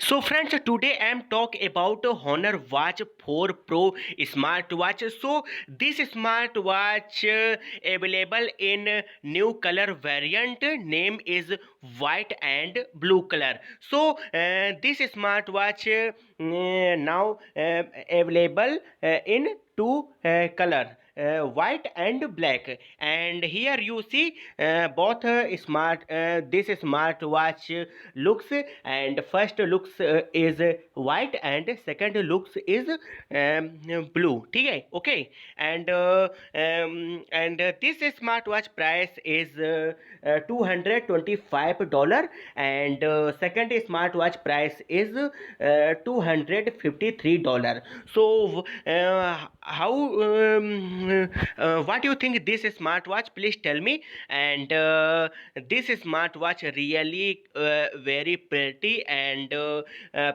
So friends, today I am talk about Honor Watch 4 Pro smartwatch. So this smartwatch available in new color variant. Name is white and blue color. So this smartwatch now available in two color, white and black. And here you see both this smartwatch looks, and first looks is white and second looks is blue. ठीक है, okay. And this smartwatch price is $225, and second smartwatch price is $253. So how what do you think this smartwatch? Please tell me. And this smartwatch really very pretty, and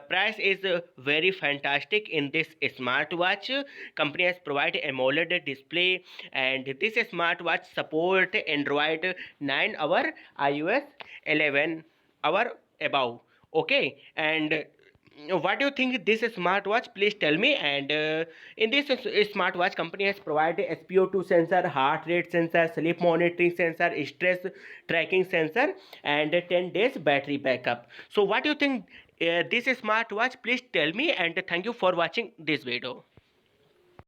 price is very fantastic in this smartwatch. Company has provided AMOLED display, and this smartwatch support Android 9 or iOS 11 or above. Okay. And what do you think this smartwatch? Please tell me. And in this smartwatch, company has provided SpO2 sensor, heart rate sensor, sleep monitoring sensor, stress tracking sensor, and 10 days battery backup. So what do you think this smartwatch? Please tell me, and thank you for watching this video.